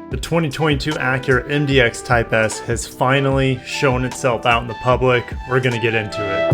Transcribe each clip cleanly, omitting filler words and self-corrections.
The 2022 Acura MDX Type S has finally shown itself out in the public. We're gonna get into it.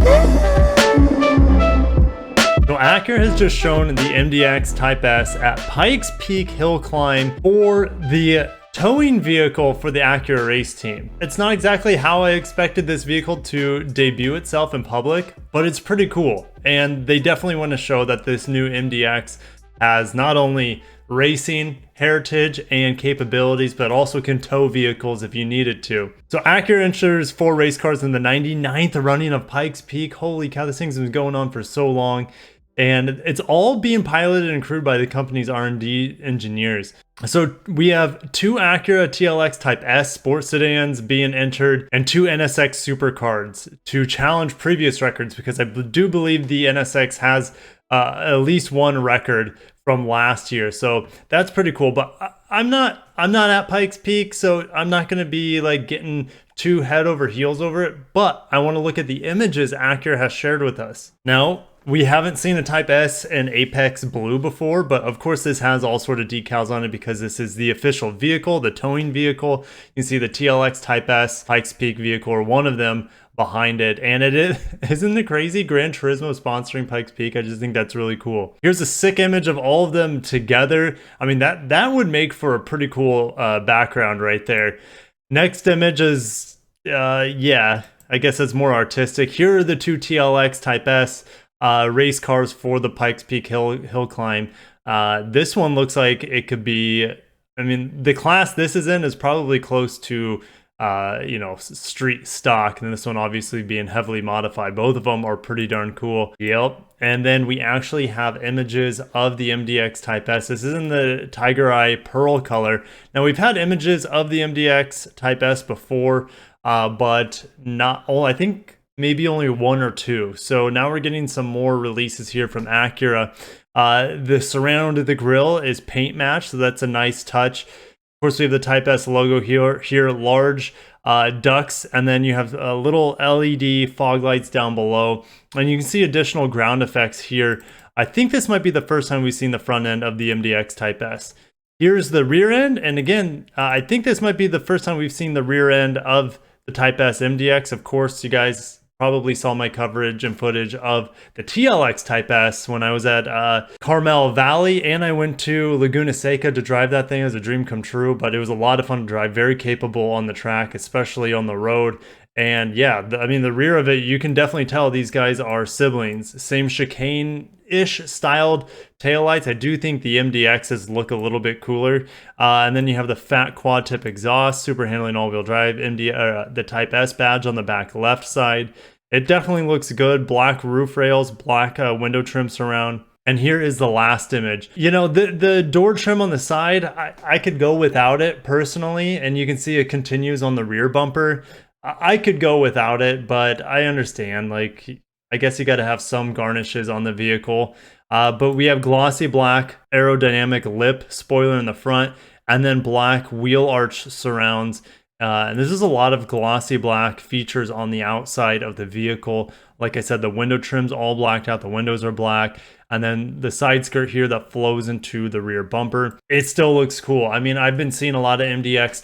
So Acura has just shown the MDX Type S at Pikes Peak hill climb for the towing vehicle for the Acura race team. It's not exactly how I expected this vehicle to debut itself in public, but it's pretty cool. And they definitely want to show that this new MDX has not only racing heritage and capabilities, but also can tow vehicles if you need it to. So Acura enters 4 race cars in the 99th running of Pikes Peak. Holy cow, this thing's been going on for so long. And it's all being piloted and crewed by the company's R&D engineers. So we have 2 Acura TLX Type S sports sedans being entered and 2 NSX supercars to challenge previous records, because I do believe the NSX has at least one record from last year. So that's pretty cool. But I'm not at Pikes Peak, so I'm not going to be like getting too head over heels over it. But I want to look at the images Acura has shared with us. Now, we haven't seen a Type S in Apex Blue before, but of course this has all sort of decals on it because this is the official vehicle, the towing vehicle. You can see the TLX Type S Pikes Peak vehicle, or one of them, behind it. And isn't it crazy? Gran Turismo sponsoring Pikes Peak. I just think that's really cool. Here's a sick image of all of them together. I mean, that would make for a pretty cool background right there. Next image is, yeah, I guess it's more artistic. Here are the 2 TLX Type S race cars for the Pikes Peak hill climb. This one looks like it could be, I mean, the class this is in is probably close to street stock, and this one obviously being heavily modified. Both of them are pretty darn cool. Yep. And then we actually have images of the MDX Type S. This is in the Tiger Eye Pearl color. Now, we've had images of the MDX Type S before, but not all, I think maybe only 1 or 2. So now we're getting some more releases here from Acura. The surround of the grille is paint matched, so that's a nice touch. Of course, we have the Type S logo here, large ducts, and then you have little LED fog lights down below. And you can see additional ground effects here. I think this might be the first time we've seen the front end of the MDX Type S. Here's the rear end, and again, I think this might be the first time we've seen the rear end of the Type S MDX. Of course, you guys probably saw my coverage and footage of the TLX Type S when I was at Carmel Valley, and I went to Laguna Seca to drive that thing. As a dream come true, but it was a lot of fun to drive, very capable on the track, especially on the road. And yeah, I mean, the rear of it, you can definitely tell these guys are siblings. Same chicane-ish styled taillights. I do think the MDXs look a little bit cooler. And then you have the fat quad tip exhaust, super handling all-wheel drive, the Type S badge on the back left side. It definitely looks good. Black roof rails, black window trim surround. And here is the last image. You know, the door trim on the side, I could go without it personally, and you can see it continues on the rear bumper. I could go without it, but I understand. Like, I guess you got to have some garnishes on the vehicle. But we have glossy black aerodynamic lip spoiler in the front, and then black wheel arch surrounds. And this is a lot of glossy black features on the outside of the vehicle. Like I said, the window trim's all blacked out. The windows are black. And then the side skirt here that flows into the rear bumper. It still looks cool. I mean, I've been seeing a lot of MDX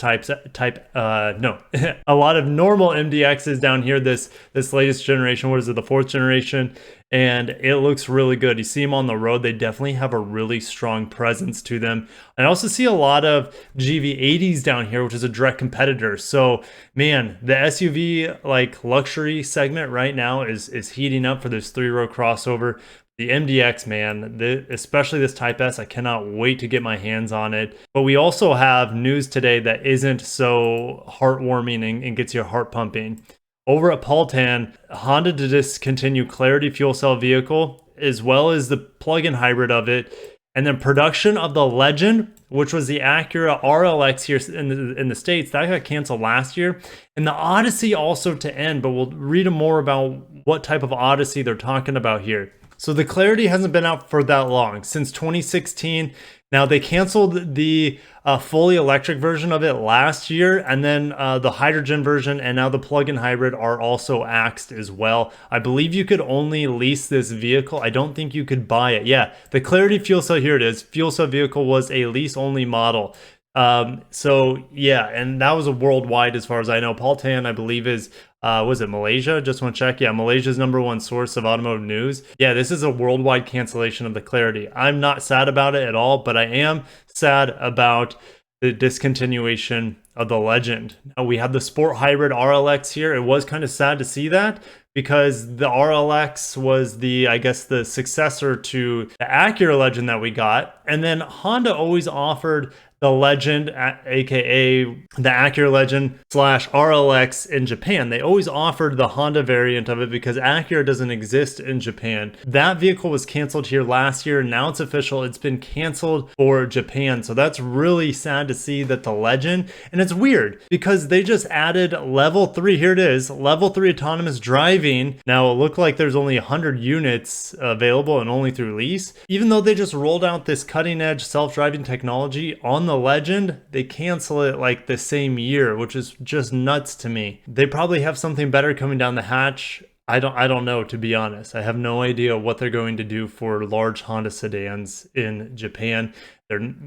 a lot of normal MDXs down here this latest generation. What is it, the 4th generation? And it looks really good. You see them on the road, they definitely have a really strong presence to them. I also see a lot of GV80s down here, which is a direct competitor. So man, the SUV like luxury segment right now is heating up for this 3-row crossover. The MDX, man, especially this Type S, I cannot wait to get my hands on it. But we also have news today that isn't so heartwarming and gets your heart pumping. Over at Paltan, Honda to discontinue Clarity fuel cell vehicle, as well as the plug-in hybrid of it. And then production of the Legend, which was the Acura RLX here in the States, that got canceled last year. And the Odyssey also to end, but we'll read more about what type of Odyssey they're talking about here. So the Clarity hasn't been out for that long, since 2016. Now, they canceled the fully electric version of it last year, and then the hydrogen version and now the plug-in hybrid are also axed as well. I believe you could only lease this vehicle. I don't think you could buy it. Yeah, the Clarity fuel cell, here it is. Fuel cell vehicle was a lease-only model. So yeah, and that was a worldwide as far as I know. Paul Tan, I believe, is was it Malaysia? Just want to check. Yeah, Malaysia's #1 source of automotive news. Yeah, this is a worldwide cancellation of the Clarity. I'm not sad about it at all, but I am sad about the discontinuation of the Legend. Now, we have the Sport Hybrid RLX here. It was kind of sad to see that, because the RLX was the, I guess, the successor to the Acura Legend that we got. And then Honda always offered the Legend, aka the Acura Legend slash RLX in Japan. They always offered the Honda variant of it because Acura doesn't exist in Japan. That vehicle was canceled here last year. Now it's official. It's been canceled for Japan. So that's really sad to see that the Legend, and it's weird because they just added level 3. Here it is, level 3 autonomous driving. Now it looked like there's only 100 units available and only through lease. Even though they just rolled out this cutting edge self-driving technology on the Legend, they cancel it like the same year, which is just nuts to me. They probably have something better coming down the hatch. I don't know, to be honest. I have no idea what they're going to do for large Honda sedans in Japan.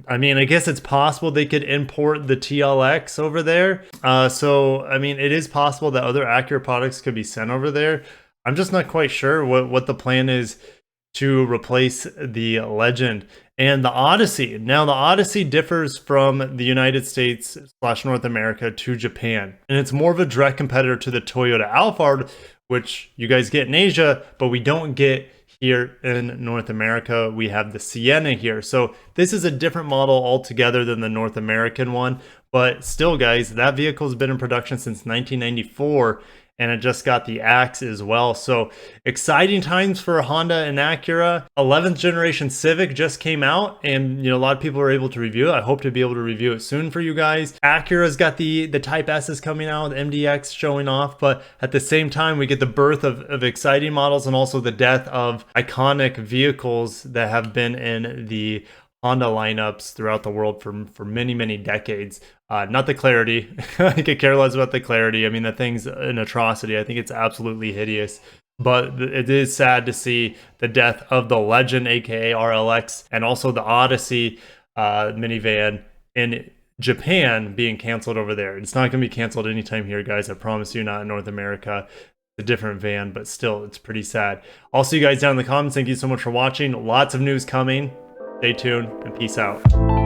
I mean, I guess it's possible they could import the TLX over there. So, I mean, it is possible that other Acura products could be sent over there. I'm just not quite sure what the plan is to replace the Legend. And the Odyssey. Now, the Odyssey differs from the United States / North America to Japan. And it's more of a direct competitor to the Toyota Alphard, which you guys get in Asia, but we don't get here in North America. We have the Sienna here. So this is a different model altogether than the North American one. But still, guys, that vehicle has been in production since 1994. And it just got the axe as well. So exciting times for Honda and Acura. 11th generation Civic just came out, and a lot of people are able to review it. I hope to be able to review it soon for you guys. Acura's got the Type S coming out, MDX showing off, but at the same time we get the birth of exciting models and also the death of iconic vehicles that have been in the Honda lineups throughout the world for many, many decades. Not the Clarity. I could care less about the Clarity. I mean, the thing's an atrocity. I think it's absolutely hideous. But it is sad to see the death of the Legend, aka RLX, and also the Odyssey minivan in Japan being canceled over there. It's not going to be canceled anytime here, guys. I promise you, not in North America. It's a different van, but still, it's pretty sad. I'll see you guys down in the comments. Thank you so much for watching. Lots of news coming. Stay tuned and peace out.